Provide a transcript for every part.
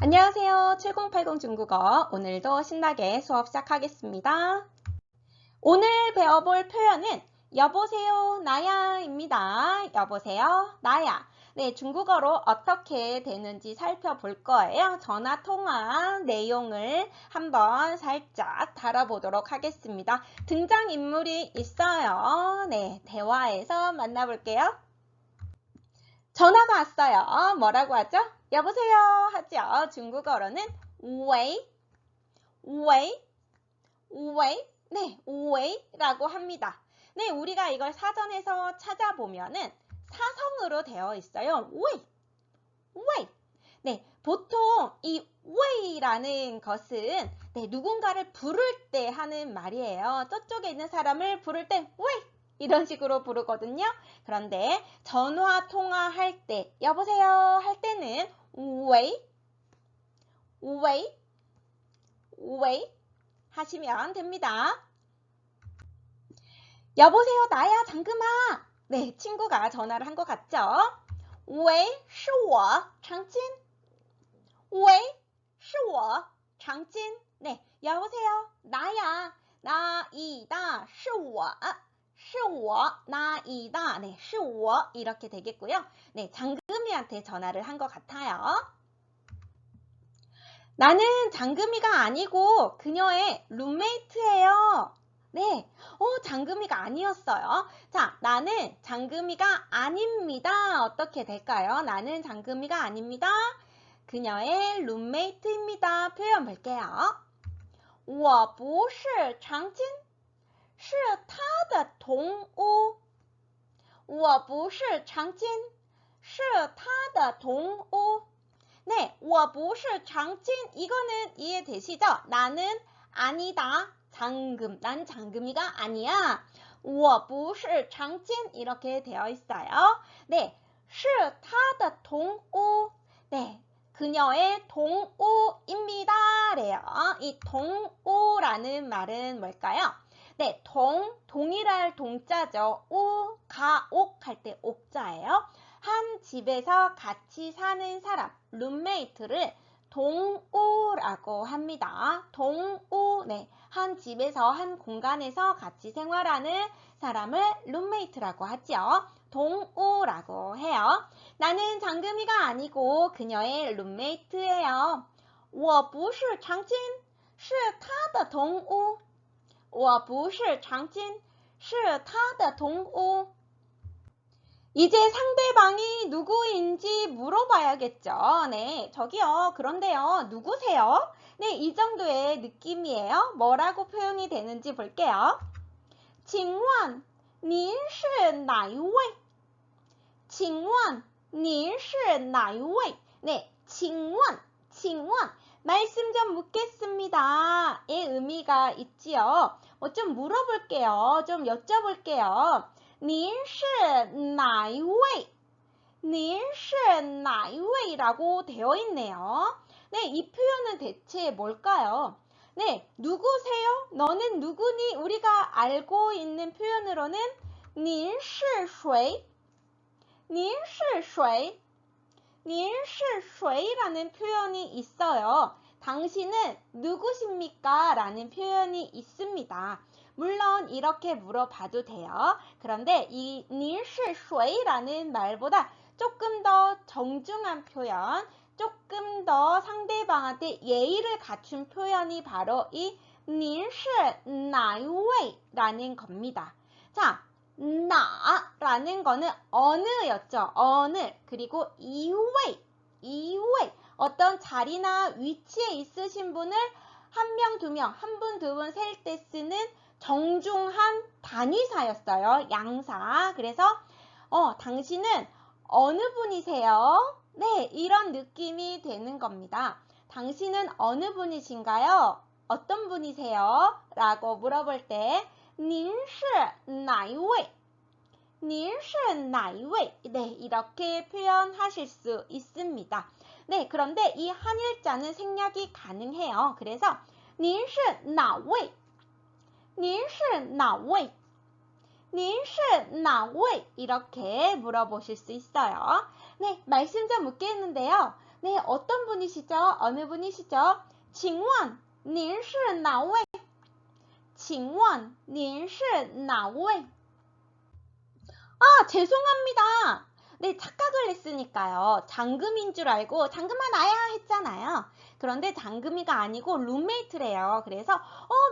안녕하세요. 7080 중국어. 오늘도 신나게 수업 시작하겠습니다. 오늘 배워볼 표현은 여보세요, 나야입니다. 여보세요, 나야. 네, 중국어로 어떻게 되는지 살펴볼 거예요. 전화 통화 내용을 한번 살짝 다뤄보도록 하겠습니다. 등장인물이 있어요. 네, 대화에서 만나볼게요. 전화가 왔어요. 뭐라고 하죠? 여보세요 하죠. 중국어로는 웨이, 웨이, 웨이, 네, 웨이라고 합니다. 네, 우리가 이걸 사전에서 찾아보면은 사성으로 되어 있어요. 웨이, 웨이. 네, 보통 이 웨이라는 것은 누군가를 부를 때 하는 말이에요. 저쪽에 있는 사람을 부를 때 웨이 이런 식으로 부르거든요. 그런데 전화 통화할 때 여보세요 할 때는 웨이, 웨이, 웨이 하시면 됩니다. 여보세요 나야 장금아. 네, 친구가 전화를 한 것 같죠? 喂是我长金喂是我长金 네, 여보세요 나야 나이다 是我是我나이다 네, 是我이렇게 되겠고요. 네, 장금이한테 전화를 한 것 같아요. 나는 장금이가 아니고 그녀의 룸메이트예요. 네, 장금이가 아니었어요. 자, 나는 장금이가 아닙니다. 어떻게 될까요? 나는 장금이가 아닙니다. 그녀의 룸메이트입니다. 표현 볼게요. 我不是长金，是他的同屋。我不是长金，是他的同屋。 네, 我不是长金 이거는 이해되시죠? 나는 아니다. 장금. 난 장금이가 아니야. 我不是长金 이렇게 되어 있어요. 네, 是他的同屋. 네, 그녀의 동우입니다. 래요. 이 동우라는 말은 뭘까요? 네, 동일할 동자죠. 우, 가옥 할 때 옥자예요. 한 집에서 같이 사는 사람, 룸메이트를 동우라고 합니다. 동우, 네, 한 집에서 한 공간에서 같이 생활하는 사람을 룸메이트라고 하죠. 동우라고 해요. 나는 장금이가 아니고 그녀의 룸메이트예요. 我不是长金，是他的同屋。我不是长金，是他的同屋。 이제 상대방이 누구인지 물어봐야겠죠. 네, 저기요. 그런데요. 누구세요? 네, 이 정도의 느낌이에요. 뭐라고 표현이 되는지 볼게요. 请问您是哪一位?请问您是哪一位? 네, 请问말씀 좀 묻겠습니다. 의 의미가 있지요. 좀 물어볼게요. 좀 여쭤볼게요. 您是哪一位?您是哪一位? 라고 되어 있네요. 네, 이 표현은 대체 뭘까요? 네, 누구세요? 너는 누구니? 우리가 알고 있는 표현으로는 您是谁?您是谁?您是谁? 라는 표현이 있어요. 당신은 누구십니까? 라는 표현이 있습니다. 물론 이렇게 물어봐도 돼요. 그런데 이 您是谁? 라는 말보다 조금 더 정중한 표현, 조금 더 상대방한테 예의를 갖춘 표현이 바로 이 您是哪一位? 라는 겁니다. 자, 나라는 거는 어느였죠. 어느. 그리고 이웨이. 어떤 자리나 위치에 있으신 분을 한 명, 두 명, 한 분, 두 분 셀 때 쓰는 정중한 단위사였어요. 양사. 그래서 당신은 어느 분이세요? 네, 이런 느낌이 되는 겁니다. 당신은 어느 분이신가요? 어떤 분이세요? 라고 물어볼 때 您是哪一位?您是哪一位? 네, 이렇게 표현하실 수 있습니다. 네, 그런데 이 한일자는 생략이 가능해요. 그래서 您是哪位?您是哪位?您是哪位? 이렇게 물어보실 수 있어요. 네, 말씀 좀 묻겠는데요. 네, 어떤 분이시죠? 어느 분이시죠? 请问您是哪位?请问您是哪位? 아, 죄송합니다. 네, 착각을 했으니까요. 잠금인 줄 알고 잠금아 나야 했잖아요. 그런데 잠금이가 아니고 룸메이트래요. 그래서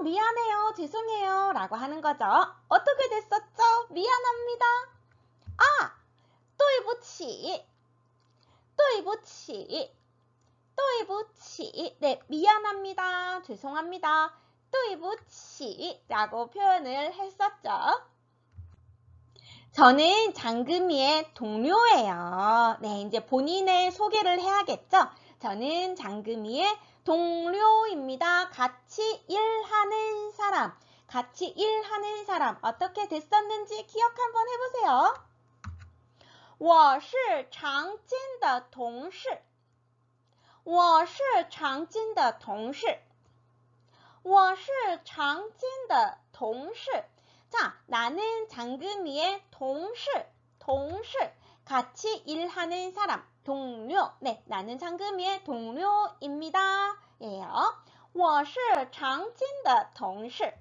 미안해요, 죄송해요 라고 하는 거죠. 어떻게 됐었죠? 미안합니다. 아, 对不起,对不起,对不起. 네, 미안합니다, 죄송합니다. 对不起 라고 표현을 했었죠. 저는 장금이의 동료예요. 네, 이제 본인의 소개를 해야겠죠? 저는 장금이의 동료입니다. 같이 일하는 사람. 같이 일하는 사람. 어떻게 됐었는지 기억 한번 해보세요. 我是常金的同事. 我是常金的同事. 我是常金的同事. 자, 나는 장금이의 동시, 같이 일하는 사람, 동료. 네, 나는 장금이의 동료입니다. 예요. 我是常金的同事.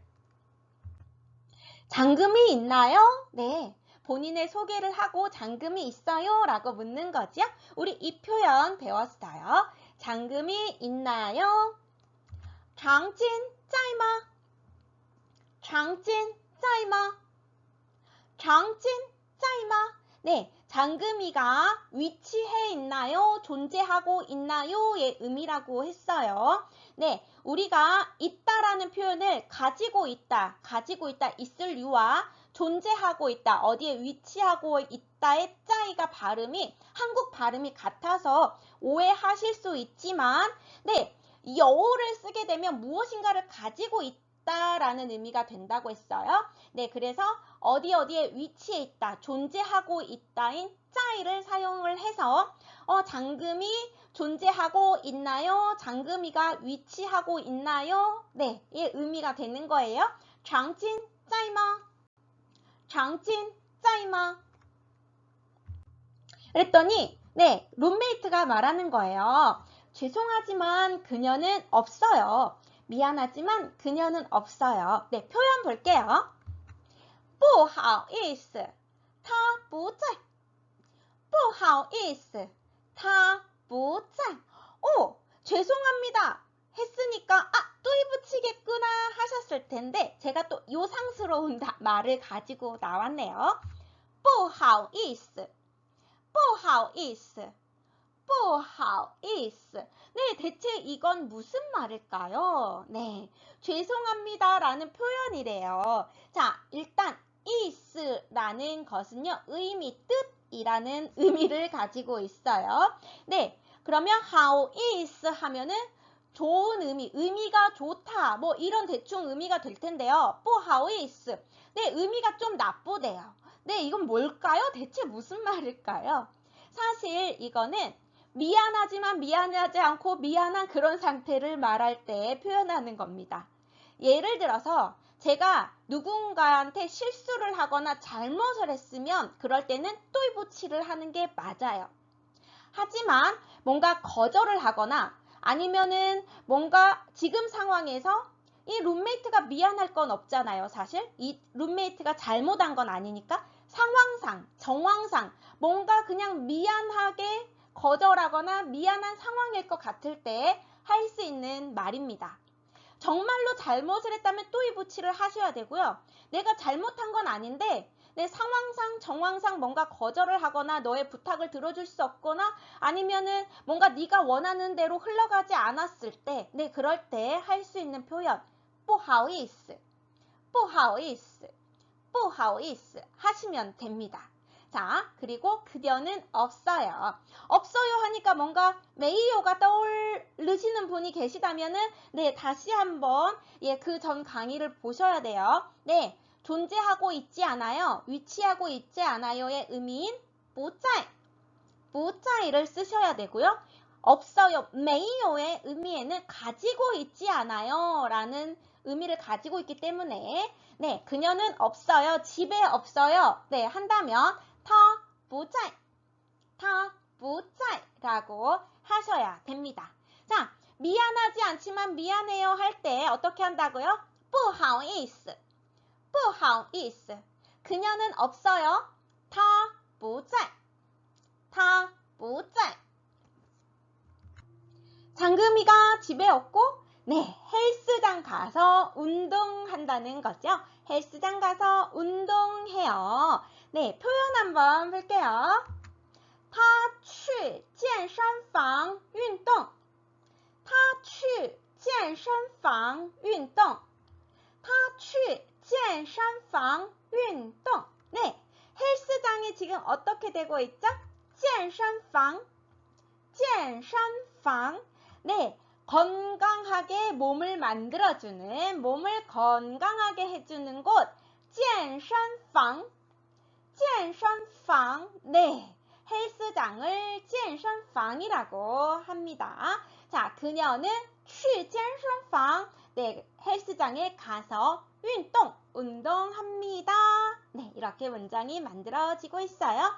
장금이 있나요? 네, 본인의 소개를 하고 장금이 있어요? 라고 묻는 거죠. 우리 이 표현 배웠어요. 장금이 있나요? 常金在吗? 常金在吗? 常金在吗? 네, 장금이가 위치해 있나요? 존재하고 있나요?의 의미라고 했어요. 네, 우리가 있다라는 표현을 가지고 있다, 있을 유와 존재하고 있다, 어디에 위치하고 있다의 짜이가 발음이 한국 발음이 같아서 오해하실 수 있지만, 네, 여우를 쓰게 되면 무엇인가를 가지고 있다라는 의미가 된다고 했어요. 네, 그래서 어디에 위치해 있다, 존재하고 있다인 짜이를 사용을 해서 장금이 존재하고 있나요? 장금이가 위치하고 있나요? 네, 이 의미가 되는 거예요. 常金在吗? 常金在吗? 그랬더니 네, 룸메이트가 말하는 거예요. 죄송하지만 그녀는 없어요. 미안하지만 그녀는 없어요. 네, 표현 볼게요. 不好意思,他不在. 不好意思,他不在. 죄송합니다. 했으니까 또 붙이겠구나 하셨을 텐데 제가 또 요상스러운 말을 가지고 나왔네요. 不好意思,不好意思,不好意思. 네, 대체 이건 무슨 말일까요? 네, 죄송합니다 라는 표현이래요. 자, 일단 is라는 것은요, 의미, 뜻이라는 의미를 가지고 있어요. 네, 그러면 好意思 하면은 좋은 의미가 좋다, 뭐 이런 대충 의미가 될 텐데요. 不好意思. 네, 의미가 좀 나쁘대요. 네, 이건 뭘까요? 대체 무슨 말일까요? 사실 이거는 미안하지만 미안하지 않고 미안한 그런 상태를 말할 때 표현하는 겁니다. 예를 들어서 제가 누군가한테 실수를 하거나 잘못을 했으면 그럴 때는 또이보치를 하는 게 맞아요. 하지만 뭔가 거절을 하거나 아니면은 뭔가 지금 상황에서 이 룸메이트가 미안할 건 없잖아요. 사실 이 룸메이트가 잘못한 건 아니니까 상황상, 정황상 뭔가 그냥 미안하게 거절하거나 미안한 상황일 것 같을 때 할 수 있는 말입니다. 정말로 잘못을 했다면 또이부치를 하셔야 되고요. 내가 잘못한 건 아닌데 내 상황상, 정황상 뭔가 거절을 하거나 너의 부탁을 들어줄 수 없거나 아니면은 뭔가 네가 원하는 대로 흘러가지 않았을 때, 네, 그럴 때 할 수 있는 표현 不好意思,不好意思,不好意思 하시면 됩니다. 자, 그리고 그녀는 없어요. 없어요 하니까 뭔가 메이요가 떠오르시는 분이 계시다면은 네, 다시 한번 그 전 강의를 보셔야 돼요. 네, 존재하고 있지 않아요. 위치하고 있지 않아요의 의미인 不在, 不在를 쓰셔야 되고요. 없어요, 메이요의 의미에는 가지고 있지 않아요 라는 의미를 가지고 있기 때문에 네, 그녀는 없어요, 집에 없어요. 네, 한다면 他不在, 他不在 라고 하셔야 됩니다. 자, 미안하지 않지만 미안해요 할 때 어떻게 한다고요? 不好意思,不好意思. 그녀는 없어요. 她不在,她不在. 장금이가 집에 없고, 네, 헬스장 가서 운동한다는 거죠. 헬스장 가서 운동해요. 네, 표현 한번 볼게요. 他去健身房运动.他去健身房运动.他去健身房运动. 네, 헬스장이 지금 어떻게 되고 있죠? 健身房,健身房. 네, 건강하게 몸을 만들어주는, 몸을 건강하게 해주는 곳, 健身房,健身房. 네, 헬스장을 健身房이라고 합니다. 자, 그녀는 去健身房, 네, 헬스장에 가서 운동합니다. 네, 이렇게 문장이 만들어지고 있어요.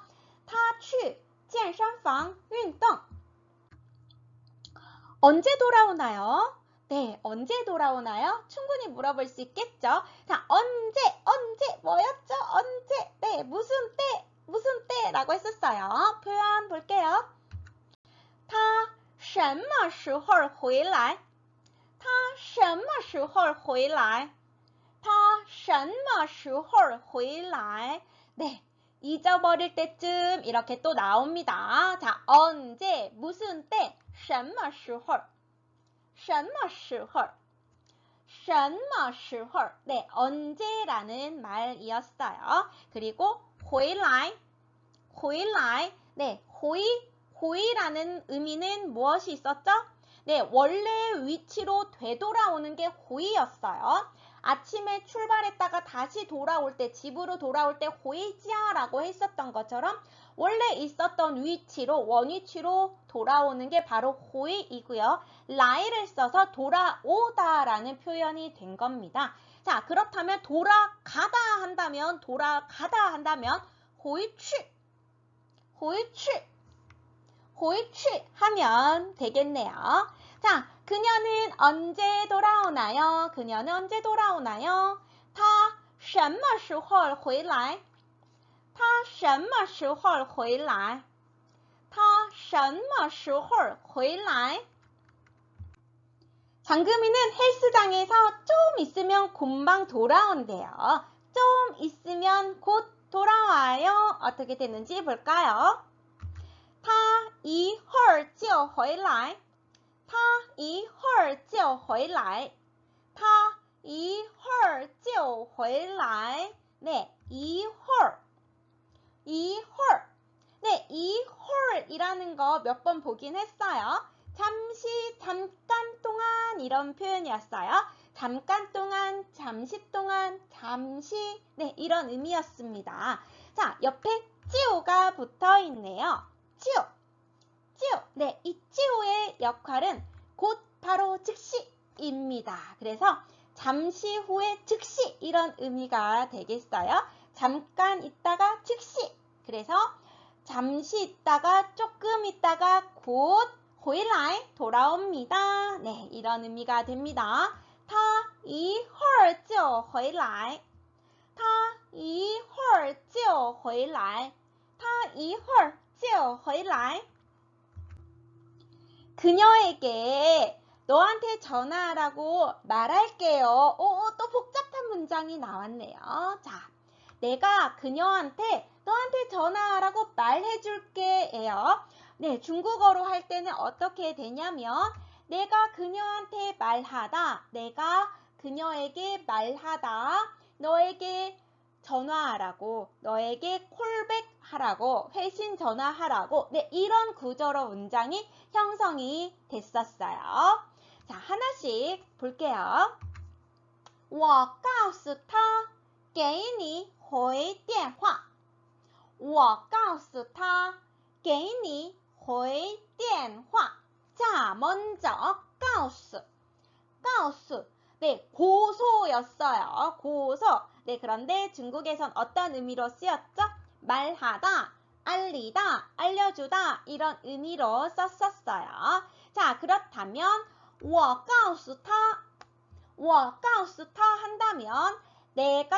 他去健身房运动. 언제 돌아오나요? 네, 언제 돌아오나요? 충분히 물어볼 수 있겠죠? 자, 언제, 뭐였죠? 언제, 네, 무슨 때라고 했었어요. 표현 볼게요. 他什么时候回来?他什么时候回来?他什么时候回来? 네, 잊어버릴 때쯤 이렇게 또 나옵니다. 자, 언제, 무슨 때, 什么时候?什么时候?什么时候? 네, 언제라는 말이었어요. 그리고 回来, 回来, 네, 回라는 의미는 무엇이 있었죠? 네, 원래 위치로 되돌아오는 게 回였어요. 아침에 출발했다가 다시 돌아올 때, 집으로 돌아올 때 回家라고 했었던 것처럼 원래 있었던 위치로, 원위치로 돌아오는 게 바로 回이고요. 라이를 써서 돌아오다라는 표현이 된 겁니다. 자, 그렇다면 돌아가다 한다면 回去하면 되겠네요. 자, 그녀는 언제 돌아오나요? 그녀는 언제 돌아오나요? 她什么时候回来?她什么时候回来?她什么时候回来? 장금이는 헬스장에서 좀 있으면 금방 돌아온대요. 좀 있으면 곧 돌아와요. 어떻게 되는지 볼까요? 他一会儿就回来.他一会儿就回来.他一会儿就回来. 네, 一会儿. 네, 一会儿이라는 거 몇 번 보긴 했어요. 잠시, 잠깐 동안 이런 표현이었어요. 잠깐 동안, 잠시 동안, 잠시. 네, 이런 의미였습니다. 자, 옆에 찌오가 붙어 있네요. 찌오. 네, 이 찌오의 역할은 곧, 바로, 즉시입니다. 그래서 잠시 후에 즉시 이런 의미가 되겠어요. 잠깐 있다가 즉시. 그래서 잠시 있다가 조금 있다가 곧 回来 돌아옵니다. 네, 이런 의미가 됩니다. 他一会儿就回来. 他一会儿就回来. 他一会儿就回来. 그녀에게 너한테 전화하라고 말할게요. 또 복잡한 문장이 나왔네요. 자, 내가 그녀한테 너한테 전화하라고 말해줄게예요. 네, 중국어로 할 때는 어떻게 되냐면 내가 그녀한테 말하다, 내가 그녀에게 말하다, 너에게 전화하라고, 너에게 콜백하라고, 회신 전화하라고, 네, 이런 구조로 문장이 형성이 됐었어요. 자, 하나씩 볼게요. 我告诉他给你回电话. 我告诉他给你回电话. 자, 먼저 告诉. 네, 고소였어요. 고소. 네, 그런데 중국에선 어떤 의미로 쓰였죠? 말하다, 알리다, 알려주다 이런 의미로 썼었어요. 자, 그렇다면 我告诉他한다면 내가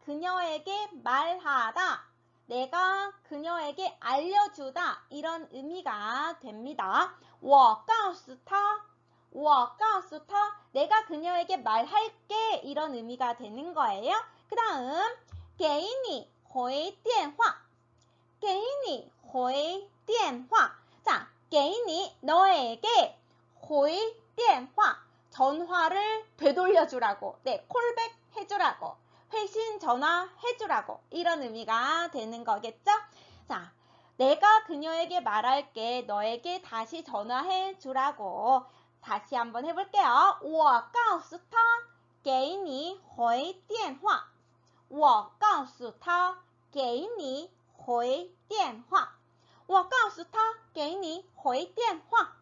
그녀에게 말하다, 내가 그녀에게 알려주다 이런 의미가 됩니다. 我告诉他내가 그녀에게 말할게 이런 의미가 되는 거예요. 그 다음 给你回电话 자, 给你 너에게 回电话 전화를 되돌려주라고, 네, 콜백 해주라고, 회신 전화 해주라고 이런 의미가 되는 거겠죠? 자, 내가 그녀에게 말할게, 너에게 다시 전화해 주라고. 다시 한번 해볼게요. 我告诉他给你回电话我告诉他给你回电话我告诉他给你回电话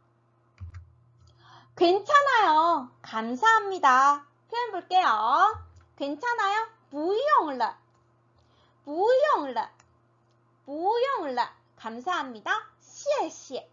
괜찮아요. 감사합니다. 표현 볼게요. 괜찮아요. 不用了 감사합니다. 谢谢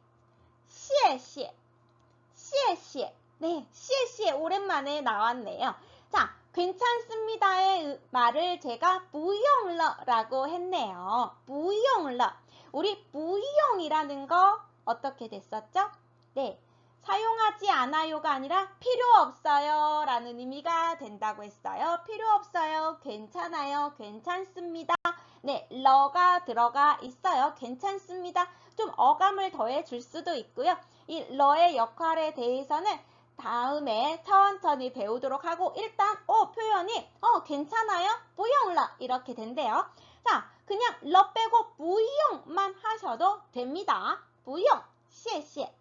네, 谢谢 오랜만에 나왔네요. 자, 괜찮습니다의 말을 제가 不用了라고 했네요. 不用了 우리 不用이라는 거 어떻게 됐었죠? 네, 사용하지 않아요가 아니라 필요 없어요 라는 의미가 된다고 했어요. 필요 없어요, 괜찮아요, 괜찮습니다. 네, 러가 들어가 있어요. 괜찮습니다. 좀 어감을 더해 줄 수도 있고요. 이 러의 역할에 대해서는 다음에 천천히 배우도록 하고 일단 표현이 괜찮아요? 不用了 이렇게 된대요. 자, 그냥 러 빼고 不用만 하셔도 됩니다. 不用谢谢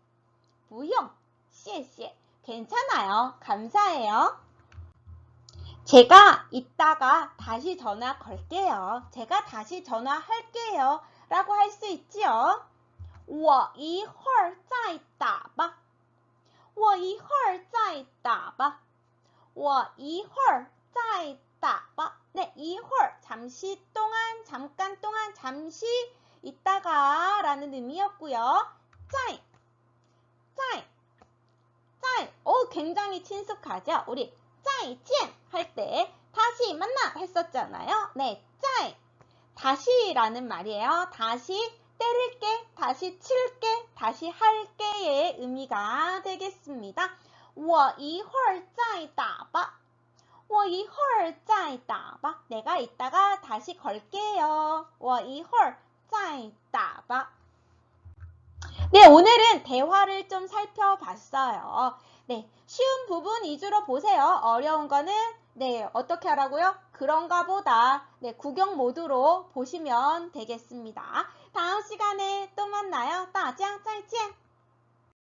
不用谢谢 괜찮아요. 감사해요. 제가 이따가 다시 전화 걸게요. 제가 다시 전화할게요. 라고 할 수 있지요. 我一会儿再打吧我一会儿再打吧我一会儿再打吧 네, 一会儿 잠시 동안, 잠깐 동안, 잠시 있다가 라는 의미였고요. 在 굉장히 친숙하죠? 우리 再见할 때 다시 만나 했었잖아요. 네, 在 다시라는 말이에요. 다시 때릴게, 다시 칠게, 다시 할게의 의미가 되겠습니다. 我一会儿再打吧我一会儿再打吧 내가 이따가 다시 걸게요. 我一会儿再打吧 네, 오늘은 대화를 좀 살펴봤어요. 네, 쉬운 부분 위주로 보세요. 어려운 거는 네, 어떻게 하라고요? 그런가 보다. 네, 구경 모드로 보시면 되겠습니다. 다음 시간에 또 만나요. 大家再见.